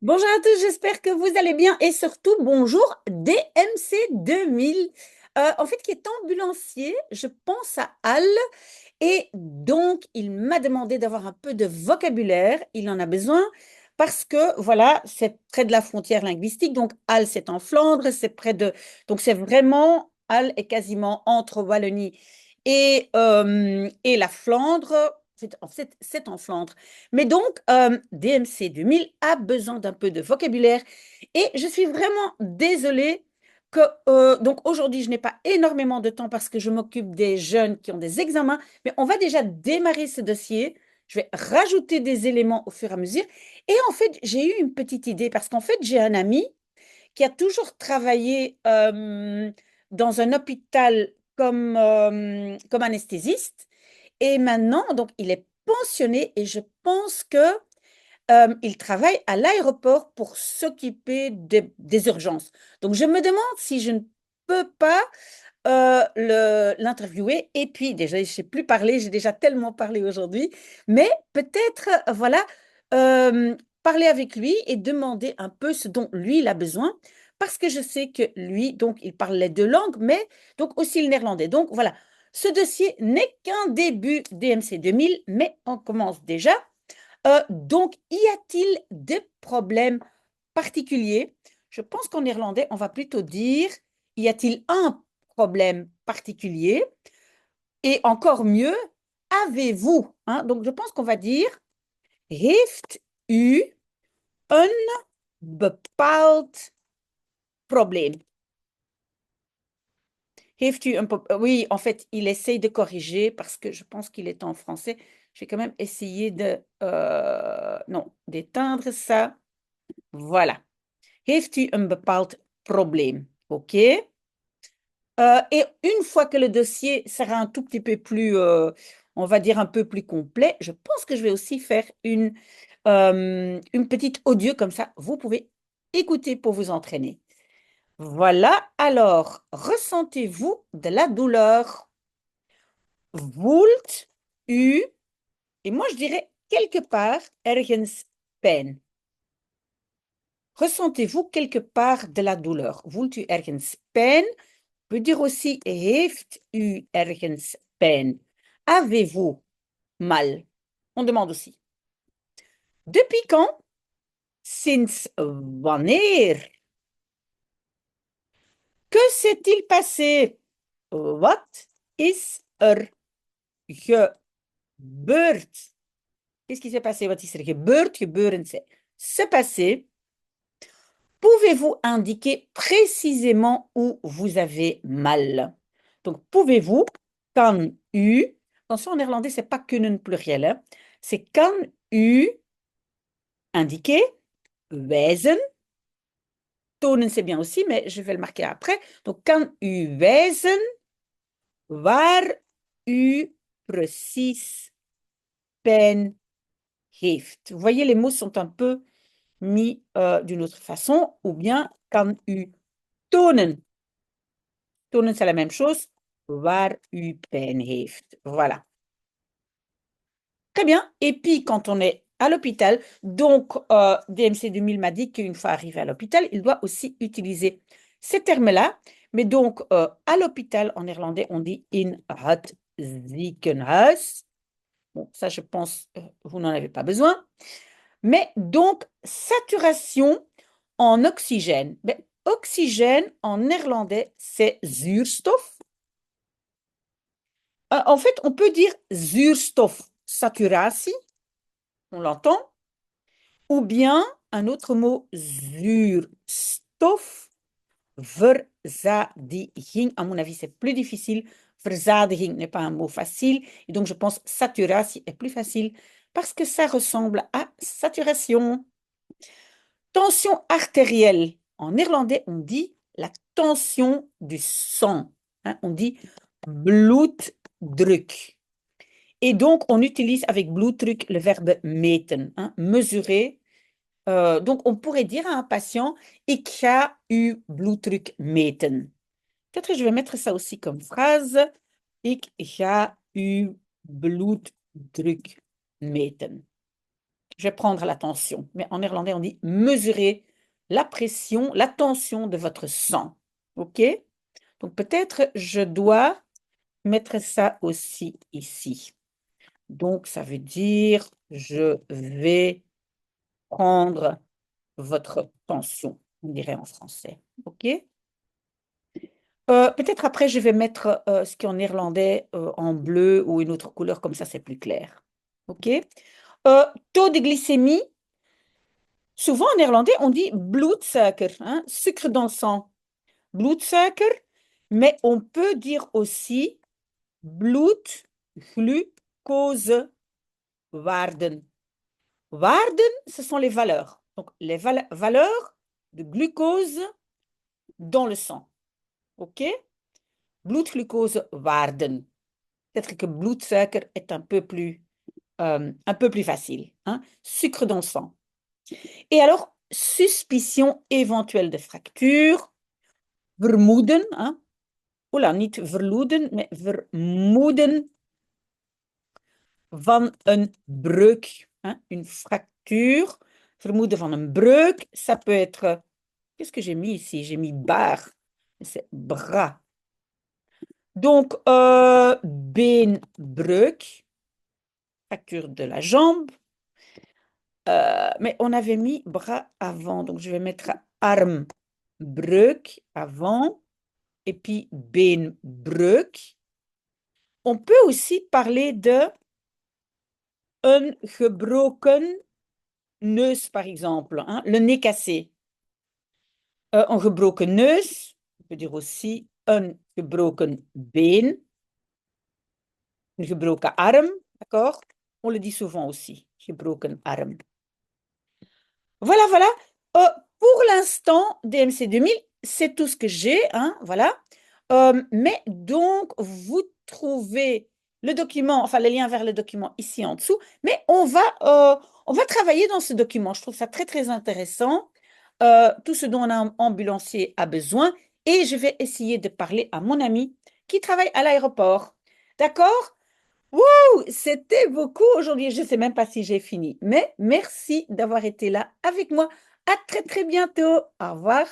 Bonjour à tous, j'espère que vous allez bien et surtout bonjour DMC 2000, en fait qui est ambulancier, je pense à Al et donc il m'a demandé d'avoir un peu de vocabulaire, il en a besoin parce que voilà, c'est près de la frontière linguistique, donc Al c'est en Flandre, c'est près de, donc c'est vraiment, Al est quasiment entre Wallonie et la Flandre. C'est en Flandre. Mais donc, DMC 2000 a besoin d'un peu de vocabulaire et je suis vraiment désolée que donc aujourd'hui, je n'ai pas énormément de temps parce que je m'occupe des jeunes qui ont des examens, mais on va déjà démarrer ce dossier. Je vais rajouter des éléments au fur et à mesure. Et en fait, j'ai eu une petite idée parce qu'en fait, j'ai un ami qui a toujours travaillé dans un hôpital comme anesthésiste. Et maintenant, donc, il est pensionné et je pense que il travaille à l'aéroport pour s'occuper des urgences. Donc, je me demande si je ne peux pas l'interviewer. Et puis, déjà, je ne sais plus parler, j'ai déjà tellement parlé aujourd'hui, mais peut-être, voilà, parler avec lui et demander un peu ce dont lui, il a besoin. Parce que je sais que lui, donc, il parle les deux langues, mais donc aussi le néerlandais. Donc, voilà, ce dossier n'est qu'un début DMC 2000, mais on commence déjà. Donc, y a-t-il des problèmes particuliers? Je pense qu'en néerlandais, on va plutôt dire, y a-t-il un problème particulier? Et encore mieux, avez-vous? Hein? Donc, je pense qu'on va dire, heeft u een bepaald probleem? Heeft u Oui, en fait, il essaye de corriger parce que je pense qu'il est en français. Je vais quand même essayer non, d'éteindre ça. Voilà. Heeft u een bepaald probleem? OK? Et une fois que le dossier sera un tout petit peu plus, on va dire un peu plus complet, je pense que je vais aussi faire une petite audio comme ça. Vous pouvez écouter pour vous entraîner. Voilà. Alors, ressentez-vous de la douleur? Voelt u, et moi je dirais quelque part, ergens pijn. Ressentez-vous quelque part de la douleur? Voelt u ergens pijn? Peut dire aussi, heeft u ergens pijn? Avez-vous mal? On demande aussi. Depuis quand? Sinds wanneer? Que s'est-il passé? Wat is er gebeurd? Qu'est-ce qui s'est passé? Wat is er gebeurd? Gebeuren, c'est se passer. Pouvez-vous indiquer précisément où vous avez mal? Donc, pouvez-vous, kan u, attention en néerlandais, c'est pas kunnen pluriel, hein, c'est kan u indiquer, wijzen, tonen c'est bien aussi, mais je vais le marquer après. Donc, kan u wijzen waar u precies pijn heeft. Vous voyez, les mots sont un peu mis d'une autre façon, ou bien kan u tonen. Tonen, c'est la même chose. Waar u pijn heeft. Voilà. Très bien. Et puis, quand on est à l'hôpital, donc DMC 2000 m'a dit qu'une fois arrivé à l'hôpital, il doit aussi utiliser ces termes-là. Mais donc, à l'hôpital, en néerlandais, on dit in het ziekenhuis. Bon, ça, je pense, vous n'en avez pas besoin. Mais donc, saturation en oxygène. Ben, oxygène, en néerlandais, c'est zuurstof. En fait, on peut dire zuurstofsaturatie, on l'entend, ou bien un autre mot, zuurstofverzadiging. À mon avis, c'est plus difficile. Verzadiging n'est pas un mot facile. Et donc, je pense saturatie est plus facile parce que ça ressemble à saturation. Tension artérielle. En néerlandais, on dit la tension du sang. Hein, on dit bloeddruk. Et donc, on utilise avec bloeddruk le verbe meten, hein, mesurer. Donc, on pourrait dire à un patient, ik ga uw bloeddruk meten. Peut-être que je vais mettre ça aussi comme phrase. Ik ga uw bloeddruk meten. je vais prendre la tension. Mais en néerlandais, on dit mesurer la pression, la tension de votre sang. OK? Donc peut-être je dois mettre ça aussi ici. Donc ça veut dire je vais prendre votre tension, on dirait en français. OK? Peut-être après, je vais mettre ce qui est en néerlandais en bleu ou une autre couleur, comme ça c'est plus clair. OK? Taux de glycémie, souvent en néerlandais, on dit bloedsuiker, hein, sucre dans le sang. Bloedsuiker, mais on peut dire aussi bloedglucosewaarden. Waarden, ce sont les valeurs. Donc, les valeurs de glucose dans le sang. OK? Bloedglucosewaarden. Peut-être que bloedsuiker est un peu plus facile. Hein? Sucre dans le sang. Et alors, suspicion éventuelle de fracture, vermoeden, hein? Oula, niet verloeden, mais vermoeden van een breuk, hein? Une fracture, vermoeden van een breuk, ça peut être, qu'est-ce que j'ai mis ici? J'ai mis bar, c'est bras. Donc, beenbreuk, fracture de la jambe, mais on avait mis bras avant, donc je vais mettre armbreuk avant, et puis beenbreuk. On peut aussi parler de een gebroken neus, par exemple, hein, le nez cassé. Een gebroken neus, on peut dire aussi een gebroken been, een gebroken arm, d'accord? On le dit souvent aussi, gebroken arm. Voilà, voilà. Pour l'instant, DMC 2000, c'est tout ce que j'ai, hein, voilà. Mais donc, vous trouvez le document, enfin le lien vers le document ici en dessous, mais on va travailler dans ce document. Je trouve ça très, très intéressant, tout ce dont un ambulancier a besoin, et je vais essayer de parler à mon ami qui travaille à l'aéroport. D'accord? Wouh, c'était beaucoup aujourd'hui. Je ne sais même pas si j'ai fini, mais merci d'avoir été là avec moi. À très, très bientôt. Au revoir.